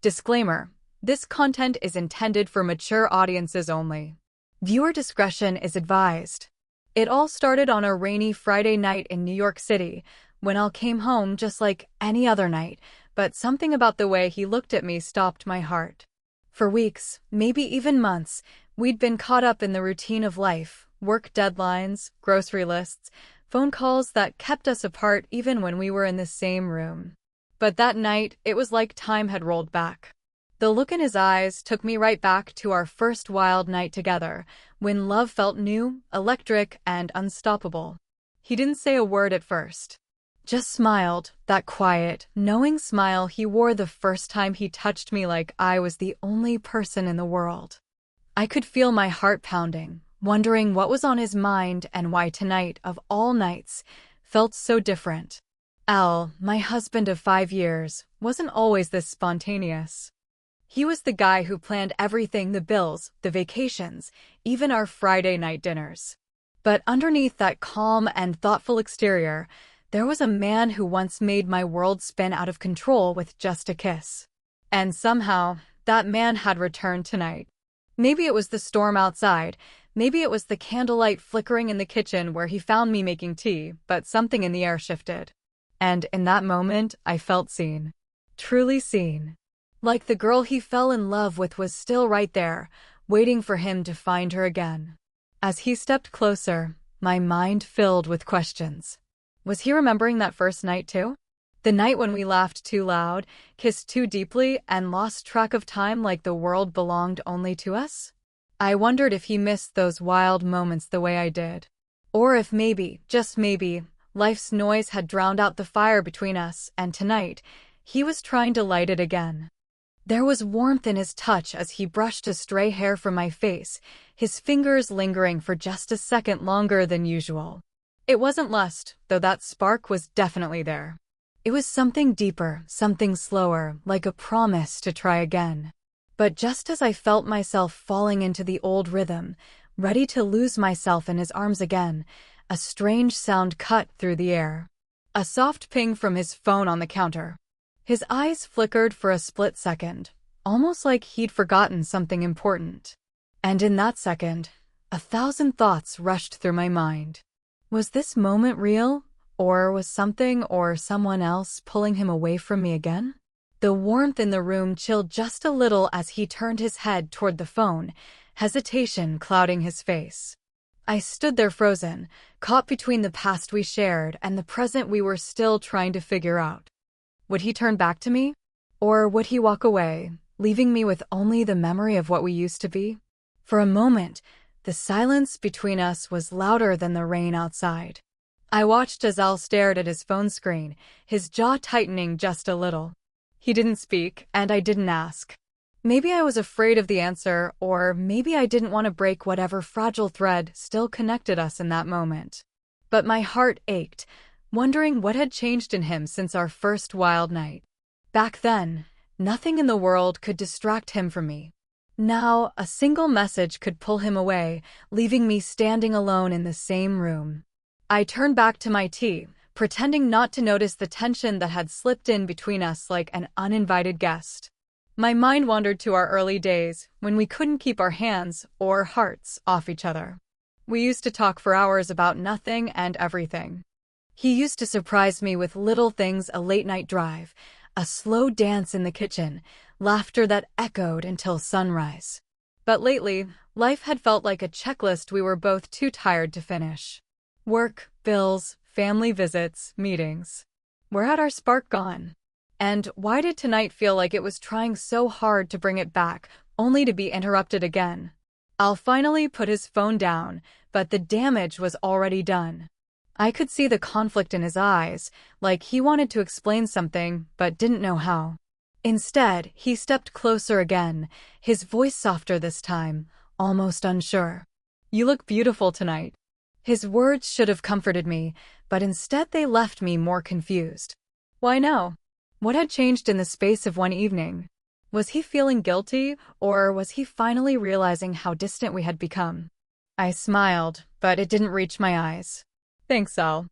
Disclaimer: this content is intended for mature audiences only. Viewer discretion is advised. It all started on a rainy Friday night in New York City, when Al came home just like any other night, but something about the way he looked at me stopped my heart. For weeks, maybe even months, we'd been caught up in the routine of life, work deadlines, grocery lists, phone calls that kept us apart even when we were in the same room. But that night, it was like time had rolled back. The look in his eyes took me right back to our first wild night together, when love felt new, electric, and unstoppable. He didn't say a word at first. Just smiled, that quiet, knowing smile he wore the first time he touched me like I was the only person in the world. I could feel my heart pounding, wondering what was on his mind and why tonight, of all nights, felt so different. Al, my husband of 5 years, wasn't always this spontaneous. He was the guy who planned everything: the bills, the vacations, even our Friday night dinners. But underneath that calm and thoughtful exterior, there was a man who once made my world spin out of control with just a kiss. And somehow, that man had returned tonight. Maybe it was the storm outside, maybe it was the candlelight flickering in the kitchen where he found me making tea, but something in the air shifted. And in that moment, I felt seen. Truly seen. Like the girl he fell in love with was still right there, waiting for him to find her again. As he stepped closer, my mind filled with questions. Was he remembering that first night too? The night when we laughed too loud, kissed too deeply, and lost track of time like the world belonged only to us? I wondered if he missed those wild moments the way I did. Or if maybe, just maybe, life's noise had drowned out the fire between us, and tonight, he was trying to light it again. There was warmth in his touch as he brushed a stray hair from my face, his fingers lingering for just a second longer than usual. It wasn't lust, though that spark was definitely there. It was something deeper, something slower, like a promise to try again. But just as I felt myself falling into the old rhythm, ready to lose myself in his arms again, a strange sound cut through the air. A soft ping from his phone on the counter. His eyes flickered for a split second, almost like he'd forgotten something important. And in that second, 1,000 thoughts rushed through my mind. Was this moment real? Or was something or someone else pulling him away from me again? The warmth in the room chilled just a little as he turned his head toward the phone, hesitation clouding his face. I stood there frozen, caught between the past we shared and the present we were still trying to figure out. Would he turn back to me? Or would he walk away, leaving me with only the memory of what we used to be? For a moment, the silence between us was louder than the rain outside. I watched as Al stared at his phone screen, his jaw tightening just a little. He didn't speak, and I didn't ask. Maybe I was afraid of the answer, or maybe I didn't want to break whatever fragile thread still connected us in that moment. But my heart ached, wondering what had changed in him since our first wild night. Back then, nothing in the world could distract him from me. Now, a single message could pull him away, leaving me standing alone in the same room. I turned back to my tea, pretending not to notice the tension that had slipped in between us like an uninvited guest. My mind wandered to our early days, when we couldn't keep our hands, or hearts, off each other. We used to talk for hours about nothing and everything. He used to surprise me with little things: a late-night drive, a slow dance in the kitchen, laughter that echoed until sunrise. But lately, life had felt like a checklist we were both too tired to finish. Work, bills, family visits, meetings. Where had our spark gone? And why did tonight feel like it was trying so hard to bring it back, only to be interrupted again? Al finally put his phone down, but the damage was already done. I could see the conflict in his eyes, like he wanted to explain something, but didn't know how. Instead, he stepped closer again, his voice softer this time, almost unsure. "You look beautiful tonight." His words should have comforted me, but instead they left me more confused. Why no? What had changed in the space of one evening? Was he feeling guilty, or was he finally realizing how distant we had become? I smiled, but it didn't reach my eyes. "Thanks, Al.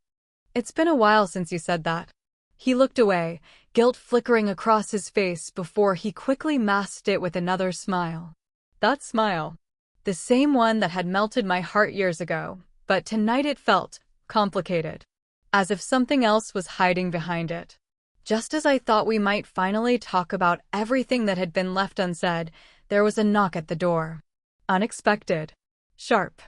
It's been a while since you said that." He looked away, guilt flickering across his face before he quickly masked it with another smile. That smile. The same one that had melted my heart years ago, but tonight it felt complicated. As if something else was hiding behind it. Just as I thought we might finally talk about everything that had been left unsaid, there was a knock at the door. Unexpected. Sharp.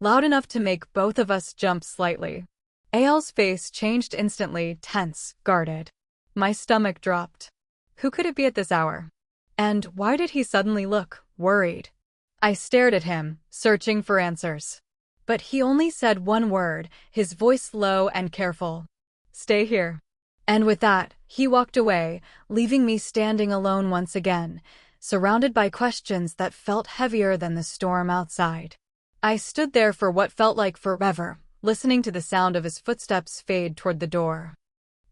Loud enough to make both of us jump slightly. Eyal's face changed instantly, tense, guarded. My stomach dropped. Who could it be at this hour? And why did he suddenly look worried? I stared at him, searching for answers. But he only said one word, his voice low and careful. Stay here. And with that, he walked away, leaving me standing alone once again, surrounded by questions that felt heavier than the storm outside. I stood there for what felt like forever, listening to the sound of his footsteps fade toward the door.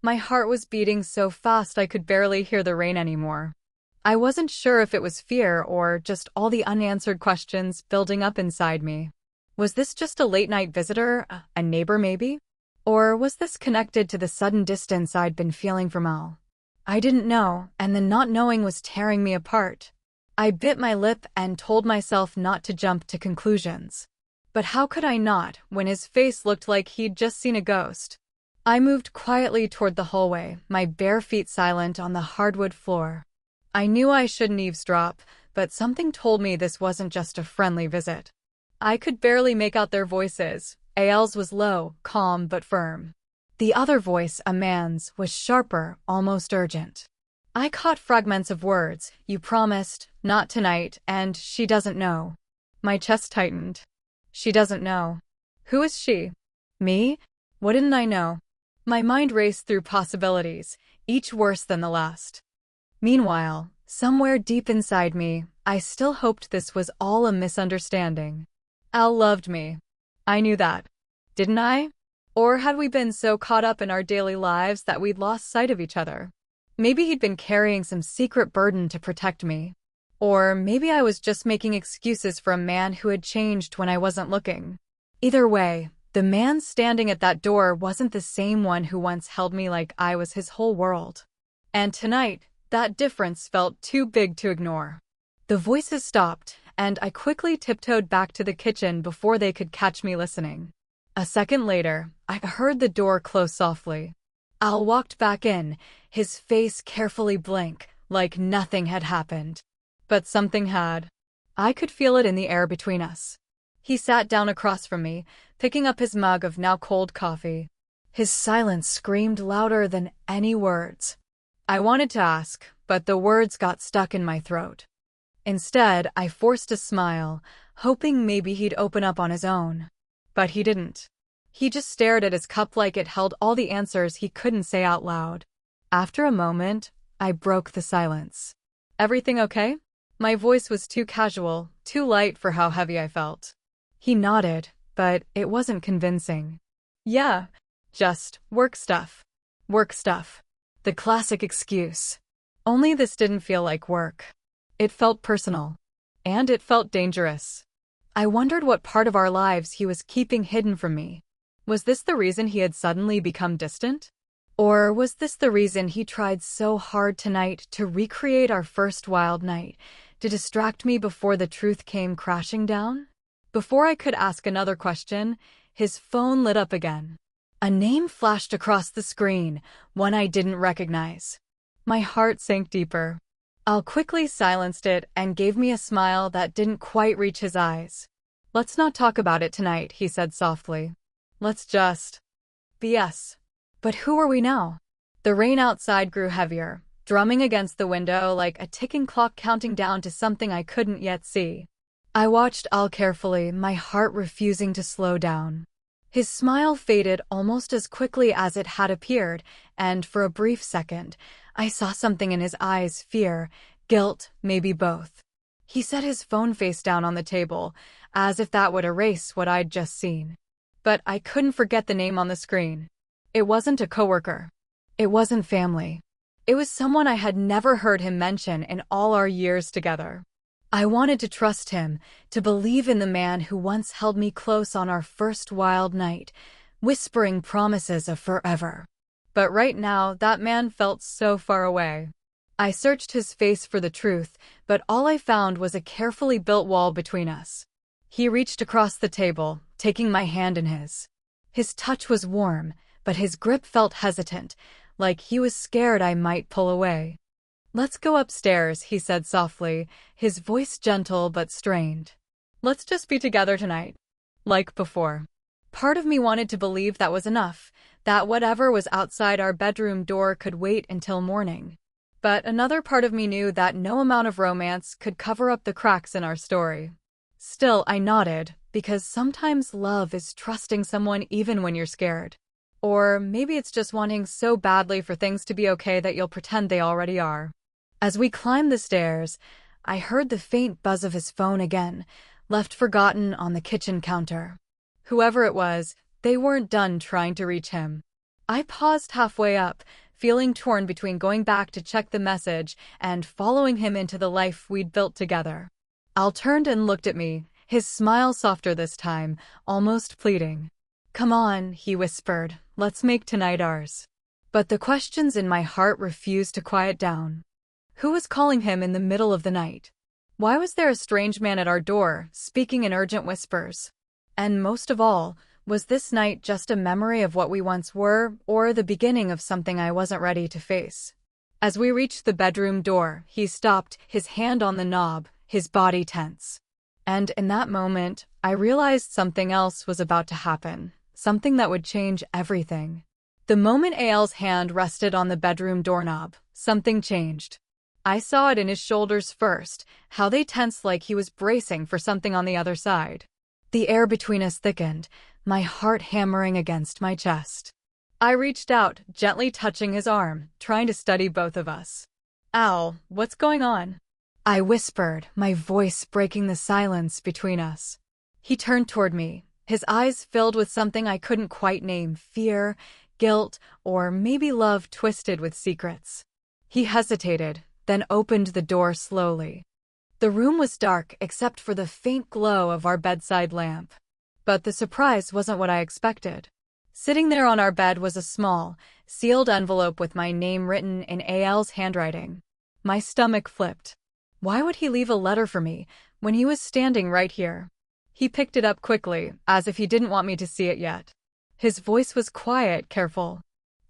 My heart was beating so fast I could barely hear the rain anymore. I wasn't sure if it was fear or just all the unanswered questions building up inside me. Was this just a late-night visitor, a neighbor maybe? Or was this connected to the sudden distance I'd been feeling from Al? I didn't know, and the not knowing was tearing me apart. I bit my lip and told myself not to jump to conclusions. But how could I not, when his face looked like he'd just seen a ghost? I moved quietly toward the hallway, my bare feet silent on the hardwood floor. I knew I shouldn't eavesdrop, but something told me this wasn't just a friendly visit. I could barely make out their voices. Eyal's was low, calm but firm. The other voice, a man's, was sharper, almost urgent. I caught fragments of words. You promised, not tonight, and she doesn't know. My chest tightened. She doesn't know. Who is she? Me? What didn't I know? My mind raced through possibilities, each worse than the last. Meanwhile, somewhere deep inside me, I still hoped this was all a misunderstanding. Al loved me. I knew that. Didn't I? Or had we been so caught up in our daily lives that we'd lost sight of each other? Maybe he'd been carrying some secret burden to protect me. Or maybe I was just making excuses for a man who had changed when I wasn't looking. Either way, the man standing at that door wasn't the same one who once held me like I was his whole world. And tonight, that difference felt too big to ignore. The voices stopped, and I quickly tiptoed back to the kitchen before they could catch me listening. A second later, I heard the door close softly. Al walked back in, his face carefully blank, like nothing had happened. But something had. I could feel it in the air between us. He sat down across from me, picking up his mug of now cold coffee. His silence screamed louder than any words. I wanted to ask, but the words got stuck in my throat. Instead, I forced a smile, hoping maybe he'd open up on his own. But he didn't. He just stared at his cup like it held all the answers he couldn't say out loud. After a moment, I broke the silence. Everything okay? My voice was too casual, too light for how heavy I felt. He nodded, but it wasn't convincing. Yeah, just work stuff. Work stuff. The classic excuse. Only this didn't feel like work. It felt personal. And it felt dangerous. I wondered what part of our lives he was keeping hidden from me. Was this the reason he had suddenly become distant? Or was this the reason he tried so hard tonight to recreate our first wild night, to distract me before the truth came crashing down? Before I could ask another question, his phone lit up again. A name flashed across the screen, one I didn't recognize. My heart sank deeper. Al quickly silenced it and gave me a smile that didn't quite reach his eyes. Let's not talk about it tonight, he said softly. Let's just BS. But who are we now? The rain outside grew heavier, drumming against the window like a ticking clock counting down to something I couldn't yet see. I watched Al carefully, my heart refusing to slow down. His smile faded almost as quickly as it had appeared, and for a brief second, I saw something in his eyes, fear, guilt, maybe both. He set his phone face down on the table, as if that would erase what I'd just seen. But I couldn't forget the name on the screen. It wasn't a coworker. It wasn't family. It was someone I had never heard him mention in all our years together. I wanted to trust him, to believe in the man who once held me close on our first wild night, whispering promises of forever. But right now, that man felt so far away. I searched his face for the truth, but all I found was a carefully built wall between us. He reached across the table, taking my hand in his. His touch was warm, but his grip felt hesitant, like he was scared I might pull away. "Let's go upstairs," he said softly, his voice gentle but strained. "Let's just be together tonight. Like before." Part of me wanted to believe that was enough, that whatever was outside our bedroom door could wait until morning. But another part of me knew that no amount of romance could cover up the cracks in our story. Still, I nodded, because sometimes love is trusting someone even when you're scared. Or maybe it's just wanting so badly for things to be okay that you'll pretend they already are. As we climbed the stairs, I heard the faint buzz of his phone again, left forgotten on the kitchen counter. Whoever it was, they weren't done trying to reach him. I paused halfway up, feeling torn between going back to check the message and following him into the life we'd built together. Al turned and looked at me, his smile softer this time, almost pleading. "Come on," he whispered, "let's make tonight ours." But the questions in my heart refused to quiet down. Who was calling him in the middle of the night? Why was there a strange man at our door, speaking in urgent whispers? And most of all, was this night just a memory of what we once were, or the beginning of something I wasn't ready to face? As we reached the bedroom door, he stopped, his hand on the knob, his body tense. And in that moment, I realized something else was about to happen, something that would change everything. The moment Al's hand rested on the bedroom doorknob, something changed. I saw it in his shoulders first, how they tensed like he was bracing for something on the other side. The air between us thickened, my heart hammering against my chest. I reached out, gently touching his arm, trying to steady both of us. "Al, what's going on?" I whispered, my voice breaking the silence between us. He turned toward me, his eyes filled with something I couldn't quite name, fear, guilt, or maybe love twisted with secrets. He hesitated, then opened the door slowly. The room was dark except for the faint glow of our bedside lamp. But the surprise wasn't what I expected. Sitting there on our bed was a small, sealed envelope with my name written in Al's handwriting. My stomach flipped. Why would he leave a letter for me when he was standing right here? He picked it up quickly, as if he didn't want me to see it yet. His voice was quiet, careful.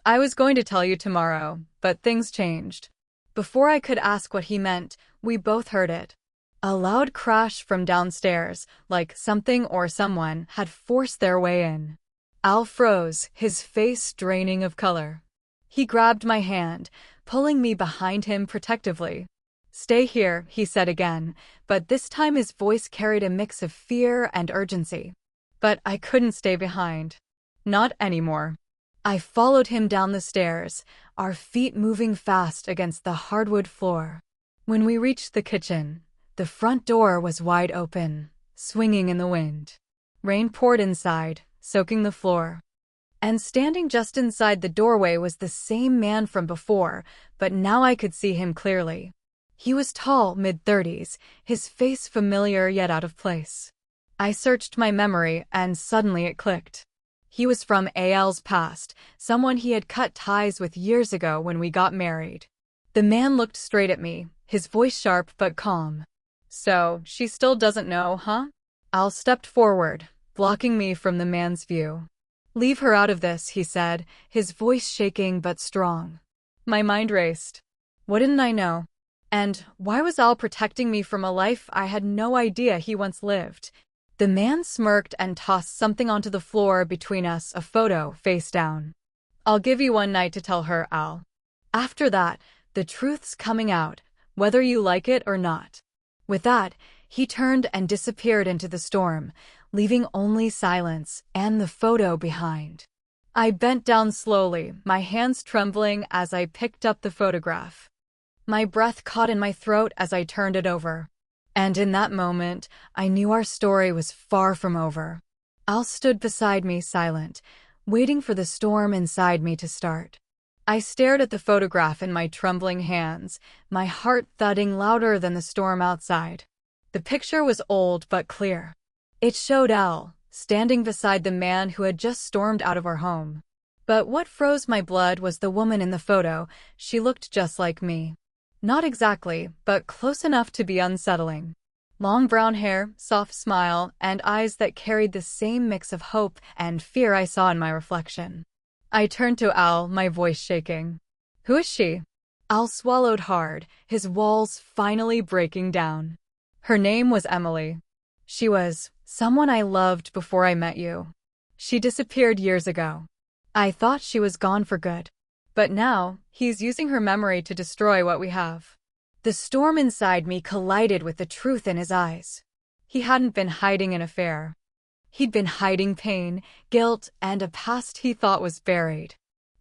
"I was going to tell you tomorrow, but things changed." Before I could ask what he meant, we both heard it. A loud crash from downstairs, like something or someone had forced their way in. Al froze, his face draining of color. He grabbed my hand, pulling me behind him protectively. "Stay here," he said again, but this time his voice carried a mix of fear and urgency. But I couldn't stay behind. Not anymore. I followed him down the stairs, our feet moving fast against the hardwood floor. When we reached the kitchen, the front door was wide open, swinging in the wind. Rain poured inside, soaking the floor. And standing just inside the doorway was the same man from before, but now I could see him clearly. He was tall, mid-30s, his face familiar yet out of place. I searched my memory, and suddenly it clicked. He was from Al's past, someone he had cut ties with years ago when we got married. The man looked straight at me, his voice sharp but calm. "So, she still doesn't know, huh?" Al stepped forward, blocking me from the man's view. "Leave her out of this," he said, his voice shaking but strong. My mind raced. What didn't I know? And why was Al protecting me from a life I had no idea he once lived? The man smirked and tossed something onto the floor between us, a photo, face down. "I'll give you one night to tell her, Al. After that, the truth's coming out, whether you like it or not." With that, he turned and disappeared into the storm, leaving only silence and the photo behind. I bent down slowly, my hands trembling as I picked up the photograph. My breath caught in my throat as I turned it over. And in that moment, I knew our story was far from over. Al stood beside me, silent, waiting for the storm inside me to start. I stared at the photograph in my trembling hands, my heart thudding louder than the storm outside. The picture was old but clear. It showed Al, standing beside the man who had just stormed out of our home. But what froze my blood was the woman in the photo. She looked just like me. Not exactly, but close enough to be unsettling. Long brown hair, soft smile, and eyes that carried the same mix of hope and fear I saw in my reflection. I turned to Al, my voice shaking. "Who is she?" Al swallowed hard, his walls finally breaking down. "Her name was Emily. She was someone I loved before I met you. She disappeared years ago. I thought she was gone for good. But now, he's using her memory to destroy what we have." The storm inside me collided with the truth in his eyes. He hadn't been hiding an affair. He'd been hiding pain, guilt, and a past he thought was buried.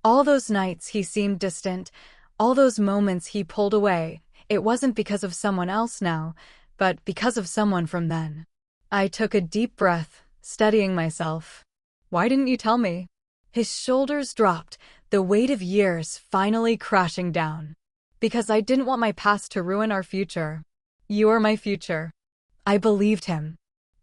All those nights he seemed distant, all those moments he pulled away, it wasn't because of someone else now, but because of someone from then. I took a deep breath, steadying myself. "Why didn't you tell me?" His shoulders dropped, the weight of years finally crashing down. "Because I didn't want my past to ruin our future. You are my future." I believed him.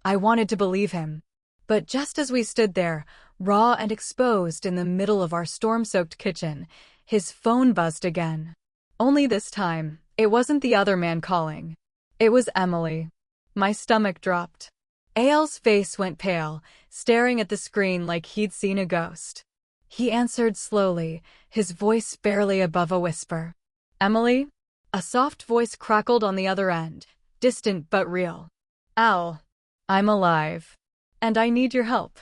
I wanted to believe him. But just as we stood there, raw and exposed in the middle of our storm-soaked kitchen, his phone buzzed again. Only this time, it wasn't the other man calling. It was Emily. My stomach dropped. Al's face went pale, staring at the screen like he'd seen a ghost. He answered slowly, his voice barely above a whisper. "Emily?" A soft voice crackled on the other end, distant but real. "Al, I'm alive. And I need your help."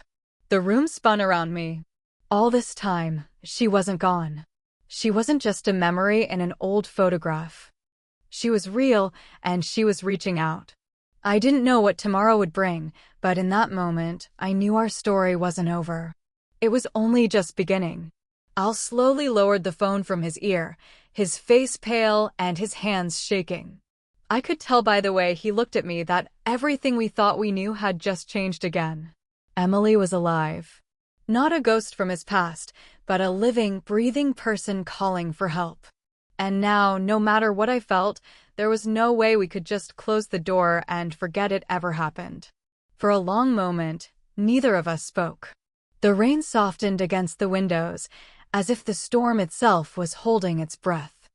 The room spun around me. All this time, she wasn't gone. She wasn't just a memory in an old photograph. She was real, and she was reaching out. I didn't know what tomorrow would bring, but in that moment, I knew our story wasn't over. It was only just beginning. Al slowly lowered the phone from his ear, his face pale and his hands shaking. I could tell by the way he looked at me that everything we thought we knew had just changed again. Emily was alive. Not a ghost from his past, but a living, breathing person calling for help. And now, no matter what I felt, there was no way we could just close the door and forget it ever happened. For a long moment, neither of us spoke. The rain softened against the windows, as if the storm itself was holding its breath.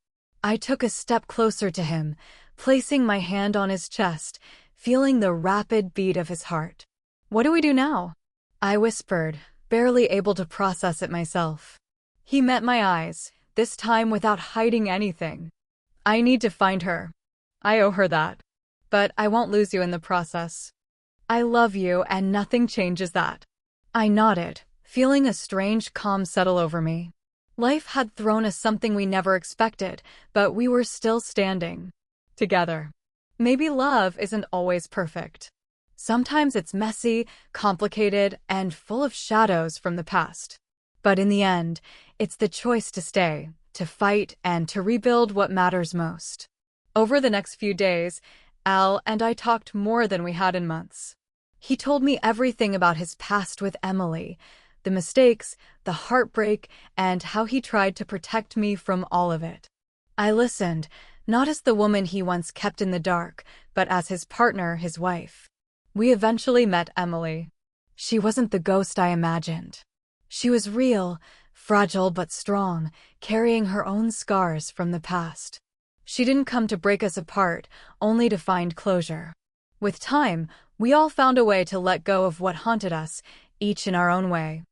I took a step closer to him, placing my hand on his chest, feeling the rapid beat of his heart. "What do we do now?" I whispered, barely able to process it myself. He met my eyes, this time without hiding anything. "I need to find her. I owe her that. But I won't lose you in the process. I love you and nothing changes that." I nodded, feeling a strange calm settle over me. Life had thrown us something we never expected, but we were still standing. Together. Maybe love isn't always perfect. Sometimes it's messy, complicated, and full of shadows from the past. But in the end, it's the choice to stay, to fight, and to rebuild what matters most. Over the next few days, Al and I talked more than we had in months. He told me everything about his past with Emily, the mistakes, the heartbreak, and how he tried to protect me from all of it. I listened, not as the woman he once kept in the dark, but as his partner, his wife. We eventually met Emily. She wasn't the ghost I imagined. She was real, fragile but strong, carrying her own scars from the past. She didn't come to break us apart, only to find closure. With time, we all found a way to let go of what haunted us, each in our own way.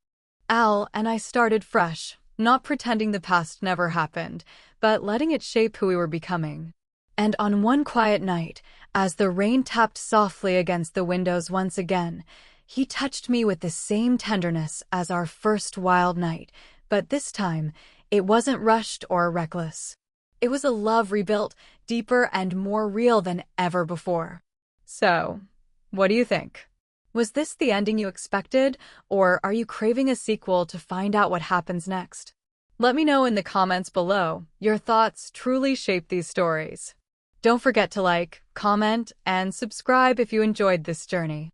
Al and I started fresh, not pretending the past never happened, but letting it shape who we were becoming. And on one quiet night, as the rain tapped softly against the windows once again, he touched me with the same tenderness as our first wild night, but this time, it wasn't rushed or reckless. It was a love rebuilt, deeper and more real than ever before. So, what do you think? Was this the ending you expected, or are you craving a sequel to find out what happens next? Let me know in the comments below. Your thoughts truly shape these stories. Don't forget to like, comment, and subscribe if you enjoyed this journey.